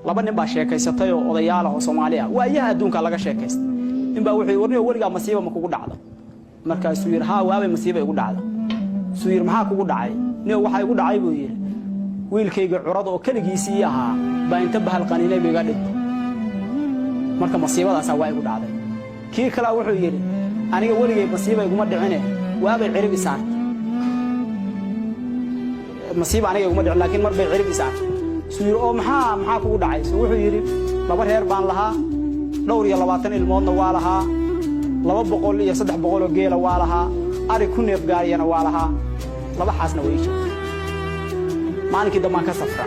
laba nin baa sheekaysatay oo odayaal ah oo Soomaaliya waayaha adduunka laga sheekaystay in baa wuxuu warniyo waliga masiibo ma kugu dhacdo markaasuu yiri haa waabay masiibo igu dhacdo suu yiri maxaa kugu dhacay niyo waxa igu dhacay buu yiri wiilkayga curad oo kaligiisii ahaa baa inta bahal qaniinay biga dhintay marka masiibadaas waa igu dhacday kii kala wuxuu yiri aniga waligay masiibo iguma dhicine waabay cirib isaan masiibo aniga iguma dhicin laakiin mar bay cirib isaan suu yiri oo maxaa kugu dhacay suu wuxuu yiri laba reer baan lahaa dhowr iyo 20 ilmoodna waa lahaa 200 iyo 300 oo geela waa lahaa ari ku neef gaariyana waa lahaa laba xaasna way joogtay maalinkii dambaan ka safra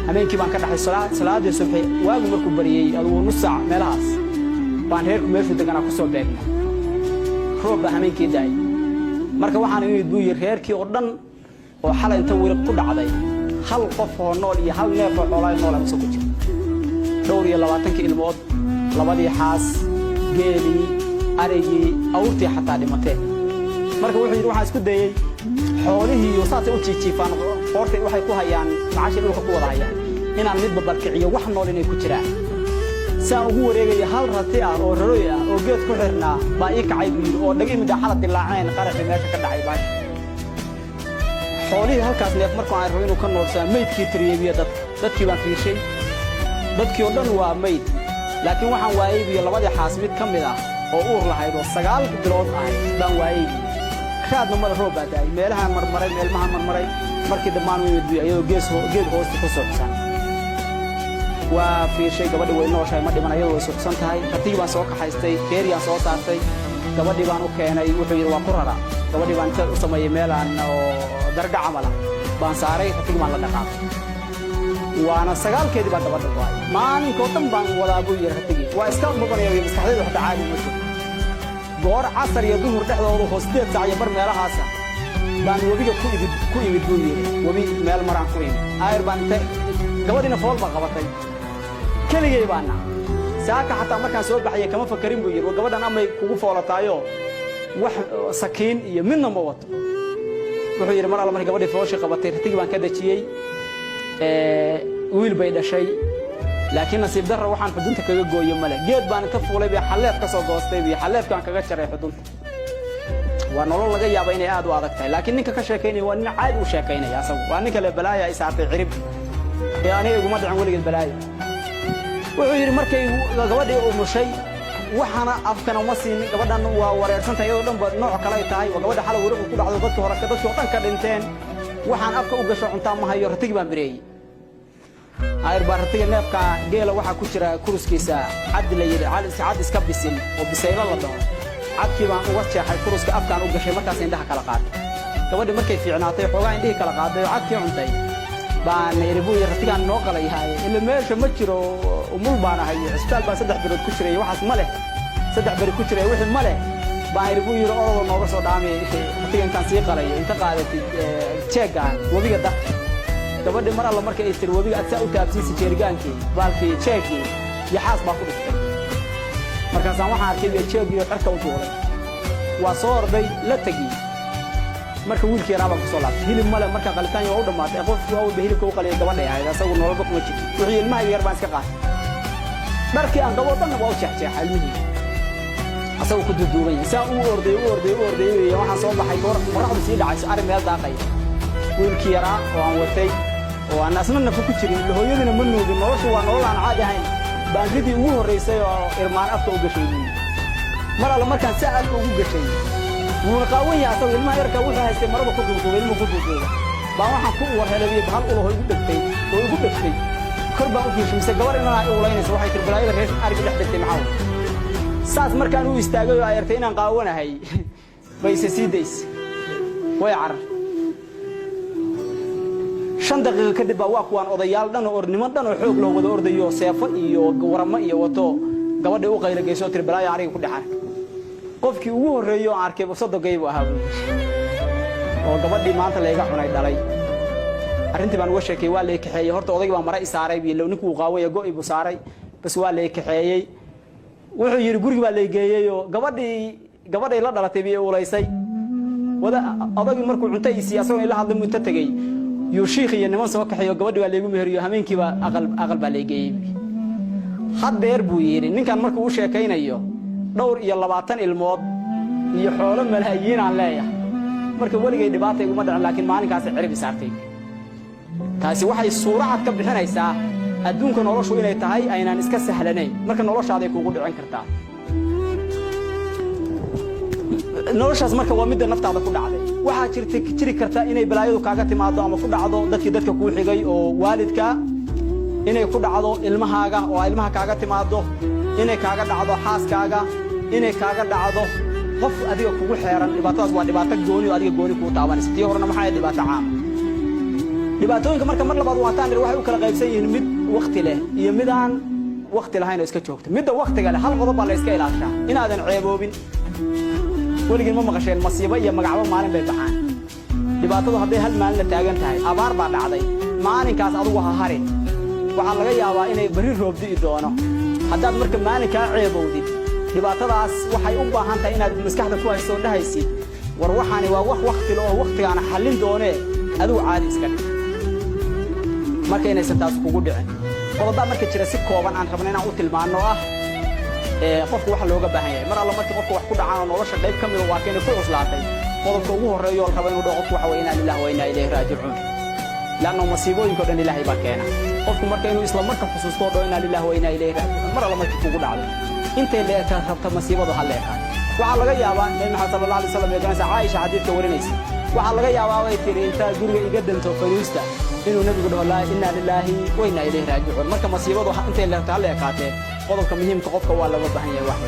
habeenkii baan ka dhaxay salaadii subax waagu markuu bariyay aduu nus saac meelahaas baan reerku meeshu deganaa ku soo beegnay roob baa habeenkii daay marka waxaan imid buu yiri reerkii oo dhan oo xalay inta wiil ku dhacday hal qof oo nool iyo hal neef oo xoolaay nool ama soo ku jira dhowr iyo 20 ilmood labadii xaas geeli arigii awrtii xataa dhimatay marka wuxuu yiri waxaan isku dayay xoolihii iyo saasay u jiifaan qoortay waxay ku hayaan macaashi dhulka ku wada hayaan inaan midba barkiciyo wax nool inay ku jiraan saa ugu wareegay hal rati ah oo rarooy ah oo geed ku xirnaa baa ii kacay oo dhagay mid xalad dilaaceen qarax meesha ka dhacay baash xoolihii halkaas neef markaan ay rabo inuu ka noolsaa meydkii tiriyeebiya dadkii baan fiishay dadkii oo dhan waa meyd laakiin waxaan waayay biyo labadii xaas mid ka mid ah oo uur lahayd oo 9 bilood ah baan waayay kaadna mara roob baa daay meelaha marmaray meelmaha marmaray markii dhamaan way wadiyay ayadoo geed hoosta ku socsan waa fiishay gabadhi way nooshay ma dhiman ayadoo socsan tahay haddii baan soo kaxaystay geeriyaan soo saartay gabadhi baan u keenay wuxuu yiri waa ku rara gabadhi baan inta u sameeyay meelaan oo darga camal ah baan saaray haddii baan la dhaqaaqay وانا سجال كذي بعد بعد الواي ما أنا كنتم بان ولا أبو يرهتجي واسكال مقنع يوم استحضر واحد عادي مشوا جور عصر يدور رحلة وروح استيت ساعة يبر ماله حاسة بان وبيجو كوي بدوي وبي مال مرة كوي آير بان ت جوادنا فول بقبضي كل جي بانا ساعة حتى ما كان سوق بحية كمان فكرين بيجي وجوادنا أما يكوفوا فول تايو وح سكين يمنا موت وحير مرة لما جوادي فوش قبضي تيجي بان كده شيء ويل بيد شيء لكن نصيب درة وحن حدونك كجو يملا جيد بان كفولي بحلات كسر قاستي بحلات كان كجشر حدون وأنا والله جاي بيني عاد وعدك لكن إنك كشاكيني وأنا عاد وشاكيني يا سو وأنك البلايا إسعة عرب يعني يقوم مدعم ولي البلايا وغير مركي جوادي أو شيء وحنا أفكنا ومسين جوادنا ورئيسنا يودم نوع كلاي تاي وجواد حلا ورق وكل عدد ضد وركض شو طن كدنتين waxaan afka u gasho cunta ma hayo ratiga baan bireeyay ayr baratiga neefka geela waxa ku jira kuruskiisa cad la yiri cad iska bisil oo bisayla la dhaho cadkii baan uga jeexay kuruska afkaan u gashay markaas indhaha kala qaaday gabadhi markay fiicnaatay xogaa indhihi kala qaaday cadkii cuntay baan irbuy ratiga noo qalay yahay ila meesha ma jiro umul baan ahay isbitaal baa 3 bilood ku jiray waxaas ma leh 3 bari ku jiray wixii ma leh baan irbuy orado nooga soo dhaamay ratigan kan sii qalay inta qaadatay cheegaan wabiga daq gabadhi mar alla markay istir wabiga aad u taabsiisay jeergaankii baalkii cheegi yaxaas baa ku dhigtay markaas aan waxaan arkay cheegi xirka u duulay waa soo orday la tagi marka wiilkii raabaan ku soo laabtay hilib male marka qalitaan iyo u dhamaatay qofku oo hilibka u qalay gabadha ahayd asagu nolol kuma jirto wixii ilmaha yar baan iska qaatay markii aan gabadhana waa u jeexjeexay ilmihii asagu ku duduubay saa u orday waxaan soo baxay qorraxdu sii dhacayso arrin meel daaqay wiilkii yaraa oo aan watay oo aan asna nafku ku jirin hooyadina ma nuugin noloshu waa nolol aan caadi ahayn baangidii ugu horeysay oo irmaan afka u gashay mar alla markaan saacad ugu gashay wuuna qaawan yahay asagoo ilmaha yarka wuxuu haystay maraba ku duuduubay ilmuhu ku duuduubay baa waxaan ku warhelay bahal ulaho igu dhagtay oo igu dhagtay kor baan u fiirshay gabar inaan ay ulaynayso waxay tir balaayada reer ariga dhex dhagtay maxaa saas markaan u istaagay oo ay yartay inaan qaawanahay bayse siidays way carar 5 daqiiqo kadib waa kuwaan odayaal dhan oo ornimo dhan oo xoog loo wada ordayo seefo iyo waramo iyo wato gabadha u qayl geyso tir balaaya ariga ku dhaxar qofkii ugu horeeyo aan arkay sadogay buu ahaa oo gabadhii maanta la iga cunay dhalay arrintii baan uga sheekay waa la kaxeeyay horta odayga baa mara isaaray biyo ninku qaawaya go'ay buu saaray bas waa la kaxeeyay wuxuu yiri guriga baa la geeyay oo gabadhay la dhalatay biyo uleysay wada odaygu markuu cuntay siyaasada ila hadlay muddo tagay يوشيخ ينمو سوى كحيو قبل واللي مهريو همين كيبا أقل باليجي حد يربو يري نين كان مركو وش كاين أيوه دور يلا بعتن الماض يحول ملايين عليا مركو ولي جاي دبعتي وما لكن ما أنا كاسر عربي ساعتين تاسي واحد الصورة هتكب حنا يسا أدون كن الله شو إنه تهاي أين نسكت سهلني مركن الله شادي يكون عن كرتا نورش از marka waa mid naftaada ku dhacday waxa jiri karta inay balaayadu kaaga timaado ama ku dhacdo dadka ku xigay oo waalidka inay ku dhacdo ilmahaaga oo ilmaha kaaga timaado inay kaaga dhacdo xaaskaaga inay kaaga dhacdo qof adiga kugu xeeran dhibaatadaas waa dhibaato gooni oo adiga gooni ku taabanaysa tii horena maxay dhibaato caam dhibaatooyinka marka mar labaad waataan waxay u kala qaybsan yihiin mid waqti leh iyo mid aan waqti lahayn oo iska joogto midda waqtiga leh hal qodob baa la iska ilaashaa inaadan ceeboobin ولكن ما مقشين مصيبة يا مقعبة مالين بالبحان دبعتها هذه هل مالنا تاجن تاعي أبار بعد عادي مالين كاس أروها هاري وعلى جاي أبا إني برير روب دي دونه حتى مركب مالين كعيب ودي دبعتها عس وحي أبا هان تاينا مسكحة كويس صون ده يصير وروحاني ووقت له وقت أنا حلين دونه هذا عادي سكت مركب ينسى تاسو كوجود يعني والله مركب ترسيك كوبان عن خبرنا أوت المعنى qofku waxa looga baahan yahay mar alla markii qofku wax ku dhacaan nolosha qayb kamid ah waa keenay ku cuslaatay qodobka ugu horeeyo oo raba inuu dhaqo waxa weeyna ilaahay wa inna ilayhi raaji'uun laana masiibooyinka dhan ilaahay baa keena qofku marka inuu isla markaa xusuusto oo inna ilaahi wa inna ilayhi raaji'uun mar alla markii kugu dhacdo intee leeyahay rabta masiibadu hal leeyahay waxa laga yaabaa nabi maxamed sallallahu alayhi wasallam ee ganacsi Aisha xadiidka warinaysa waxa laga yaabaa way tiri inta guriga iga danto fariista inuu nabigu dhaho la inna lillahi wa inna ilayhi raaji'uun marka masiibadu intee leeyahay hal leeyahay qodobka muhiimka qofka waa laga baahan yahay wax